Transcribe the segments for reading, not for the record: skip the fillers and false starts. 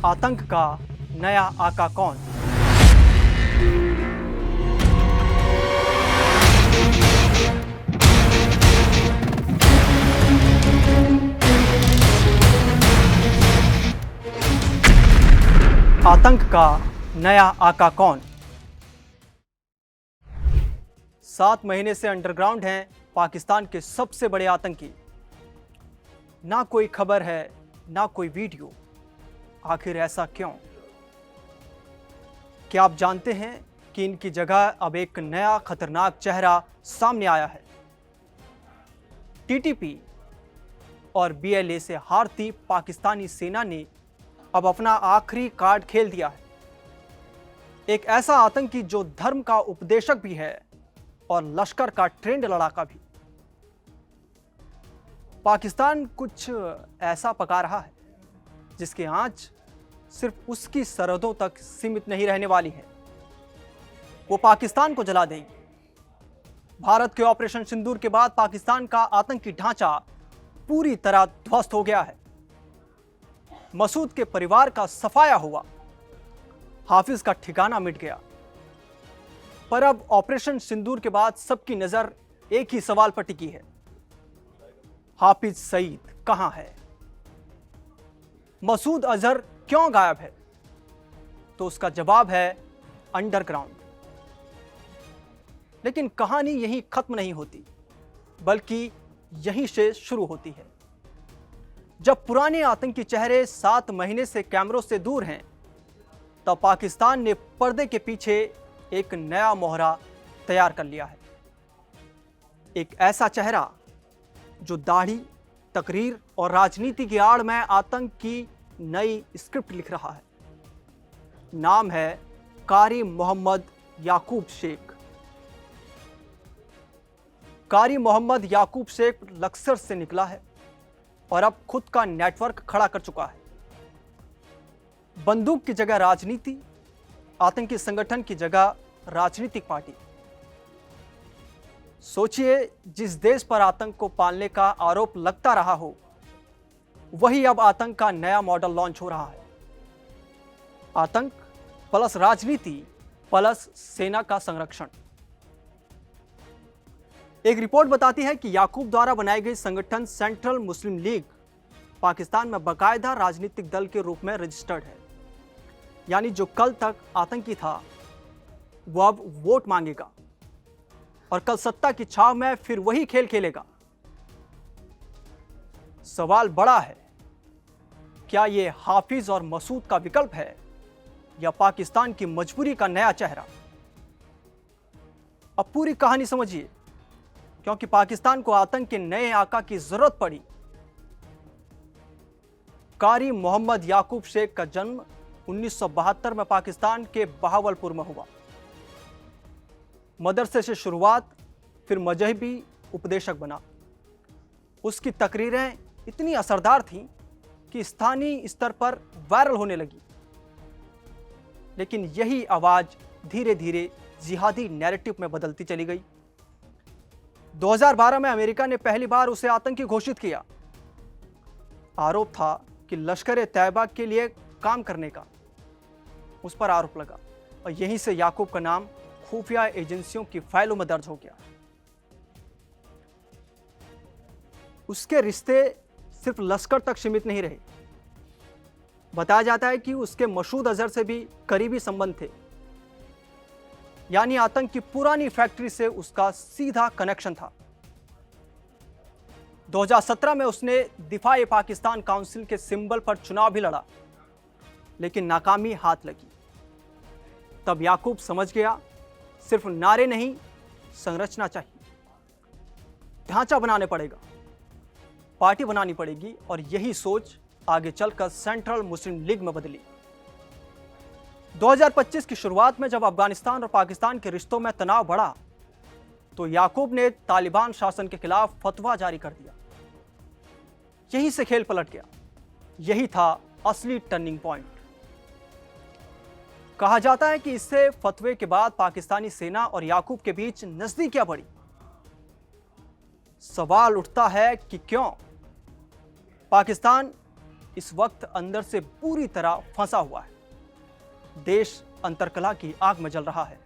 आतंक का नया आका कौन? आतंक का नया आका कौन? 7 महीने से अंडरग्राउंड हैं पाकिस्तान के सबसे बड़े आतंकी। ना कोई खबर है, ना कोई वीडियो। आखिर ऐसा क्यों? क्या आप जानते हैं कि इनकी जगह अब एक नया खतरनाक चेहरा सामने आया है? टीटीपी और बीएलए से हारती पाकिस्तानी सेना ने अब अपना आखिरी कार्ड खेल दिया है। एक ऐसा आतंकी जो धर्म का उपदेशक भी है और लश्कर का ट्रेंड लड़ाका भी। पाकिस्तान कुछ ऐसा पका रहा है जिसकी आंच सिर्फ उसकी सरहदों तक सीमित नहीं रहने वाली है, वो पाकिस्तान को जला देगी। भारत के ऑपरेशन सिंदूर के बाद पाकिस्तान का आतंकी ढांचा पूरी तरह ध्वस्त हो गया है। मसूद के परिवार का सफाया हुआ, हाफिज का ठिकाना मिट गया। पर अब ऑपरेशन सिंदूर के बाद सबकी नजर एक ही सवाल पर टिकी है, हाफिज सईद कहां है? मसूद अजहर क्यों गायब है? तो उसका जवाब है अंडरग्राउंड। लेकिन कहानी यहीं खत्म नहीं होती, बल्कि यहीं से शुरू होती है। जब पुराने आतंकी चेहरे 7 महीने से कैमरों से दूर हैं, तब पाकिस्तान ने पर्दे के पीछे एक नया मोहरा तैयार कर लिया है। एक ऐसा चेहरा जो दाढ़ी, तकरीर और राजनीति की आड़ में आतंक की नई स्क्रिप्ट लिख रहा है। नाम है कारी मोहम्मद याकूब शेख। कारी मोहम्मद याकूब शेख लक्सर से निकला है और अब खुद का नेटवर्क खड़ा कर चुका है। बंदूक की जगह राजनीति, आतंकी संगठन की जगह राजनीतिक पार्टी। सोचिए, जिस देश पर आतंक को पालने का आरोप लगता रहा हो, वही अब आतंक का नया मॉडल लॉन्च हो रहा है। आतंक प्लस राजनीति प्लस सेना का संरक्षण। एक रिपोर्ट बताती है कि याकूब द्वारा बनाई गई संगठन सेंट्रल मुस्लिम लीग पाकिस्तान में बाकायदा राजनीतिक दल के रूप में रजिस्टर्ड है। यानी जो कल तक आतंकी था, वो अब वोट मांगेगा और कल सत्ता की छाव में फिर वही खेल खेलेगा। सवाल बड़ा है, क्या यह हाफिज और मसूद का विकल्प है या पाकिस्तान की मजबूरी का नया चेहरा? अब पूरी कहानी समझिए, क्योंकि पाकिस्तान को आतंक के नए आका की जरूरत पड़ी। कारी मोहम्मद याकूब शेख का जन्म 1972 में पाकिस्तान के बहावलपुर में हुआ। मदरसे से शुरुआत, फिर मजहबी उपदेशक बना। उसकी तकरीरें इतनी असरदार थीं कि स्थानीय स्तर पर वायरल होने लगी। लेकिन यही आवाज धीरे धीरे जिहादी नैरेटिव में बदलती चली गई। 2012 में अमेरिका ने पहली बार उसे आतंकी घोषित किया। आरोप था कि लश्कर तैयबा के लिए काम करने का उस पर आरोप लगा और यहीं से याकूब का नाम खुफिया एजेंसियों की फाइलों में दर्ज हो गया। उसके रिश्ते सिर्फ लश्कर तक सीमित नहीं रहे। बताया जाता है कि उसके मसूद अजहर से भी करीबी संबंध थे। यानी आतंक की पुरानी फैक्ट्री से उसका सीधा कनेक्शन था। 2017 में उसने दिफा-ए पाकिस्तान काउंसिल के सिंबल पर चुनाव भी लड़ा, लेकिन नाकामी हाथ लगी। तब याकूब समझ गया, सिर्फ नारे नहीं, संरचना चाहिए। ढांचा बनाने पड़ेगा, पार्टी बनानी पड़ेगी। और यही सोच आगे चलकर सेंट्रल मुस्लिम लीग में बदली। 2025 की शुरुआत में जब अफगानिस्तान और पाकिस्तान के रिश्तों में तनाव बढ़ा, तो याकूब ने तालिबान शासन के खिलाफ फतवा जारी कर दिया। यहीं से खेल पलट गया। यही था असली टर्निंग पॉइंट। कहा जाता है कि इससे फतवे के बाद पाकिस्तानी सेना और याकूब के बीच नजदीकियां बढ़ी। सवाल उठता है कि क्यों? पाकिस्तान इस वक्त अंदर से पूरी तरह फंसा हुआ है। देश अंतरकलह की आग में जल रहा है।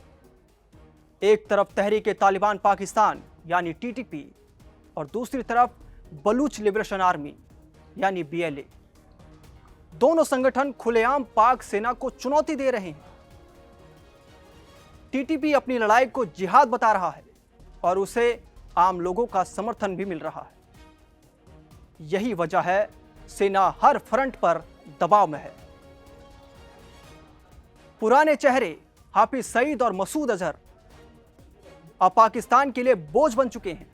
एक तरफ तहरीक तालिबान पाकिस्तान यानी टीटीपी और दूसरी तरफ बलूच लिबरेशन आर्मी यानी BLA। दोनों संगठन खुलेआम पाक सेना को चुनौती दे रहे हैं। टीटीपी अपनी लड़ाई को जिहाद बता रहा है और उसे आम लोगों का समर्थन भी मिल रहा है। यही वजह है सेना हर फ्रंट पर दबाव में है। पुराने चेहरे हाफिज सईद और मसूद अजहर अब पाकिस्तान के लिए बोझ बन चुके हैं।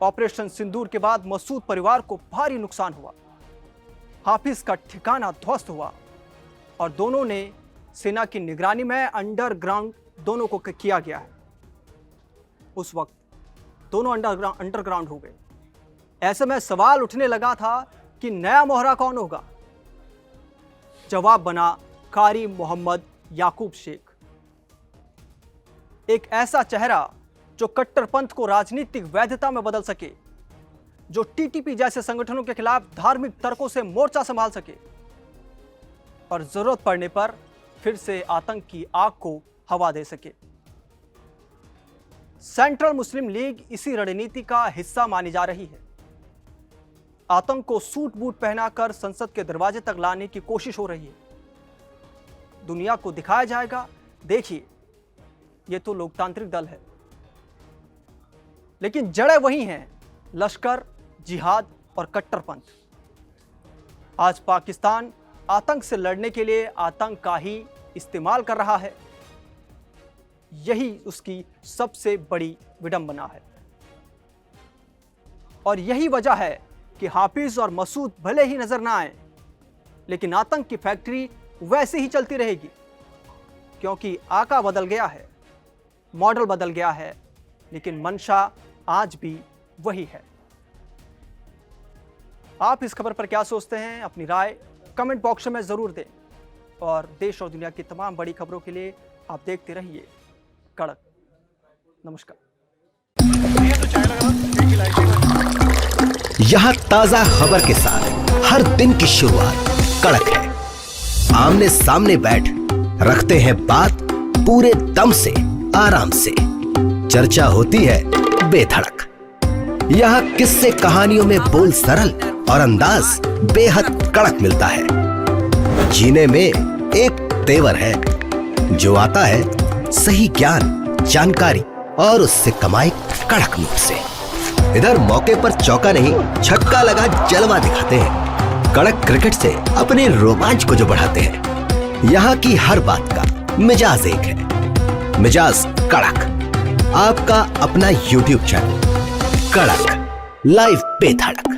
ऑपरेशन सिंदूर के बाद मसूद परिवार को भारी नुकसान हुआ, हाफिज का ठिकाना ध्वस्त हुआ और दोनों ने सेना की निगरानी में अंडरग्राउंड दोनों को किया गया है। उस वक्त दोनों अंडरग्राउंड हो गए। ऐसे में सवाल उठने लगा था कि नया मोहरा कौन होगा। जवाब बना कारी मोहम्मद याकूब शेख, एक ऐसा चेहरा जो कट्टरपंथ को राजनीतिक वैधता में बदल सके, जो टीटीपी जैसे संगठनों के खिलाफ धार्मिक तर्कों से मोर्चा संभाल सके और जरूरत पड़ने पर फिर से आतंक की आग को हवा दे सके। सेंट्रल मुस्लिम लीग इसी रणनीति का हिस्सा मानी जा रही है। आतंक को सूट बूट पहनाकर संसद के दरवाजे तक लाने की कोशिश हो रही है। दुनिया को दिखाया जाएगा, देखिए यह तो लोकतांत्रिक दल है, लेकिन जड़ें वही हैं, लश्कर, जिहाद और कट्टरपंथ। आज पाकिस्तान आतंक से लड़ने के लिए आतंक का ही इस्तेमाल कर रहा है। यही उसकी सबसे बड़ी विडंबना है और यही वजह है कि हाफिज और मसूद भले ही नजर ना आए, लेकिन आतंक की फैक्ट्री वैसे ही चलती रहेगी, क्योंकि आका बदल गया है, मॉडल बदल गया है, लेकिन मंशा आज भी वही है। आप इस खबर पर क्या सोचते हैं? अपनी राय कमेंट बॉक्स में जरूर दें और देश और दुनिया की तमाम बड़ी खबरों के लिए आप देखते रहिए कड़क। नमस्कार। यहाँ ताजा खबर के साथ हर दिन की शुरुआत कड़क है। आमने सामने बैठ रखते हैं बात पूरे दम से, आराम से। चर्चा होती है बेधड़क। यहाँ किस्से कहानियों में बोल सरल और अंदाज बेहद कड़क मिलता है। जीने में एक तेवर है जो आता है सही ज्ञान, जानकारी और उससे कमाई कड़क नोट से। इधर मौके पर चौका नहीं, छक्का लगा जलवा दिखाते हैं। कड़क क्रिकेट से अपने रोमांच को जो बढ़ाते हैं। यहाँ की हर बात का मिजाज एक है, मिजाज कड़क। आपका अपना YouTube चैनल कड़क, लाइव बेधड़क।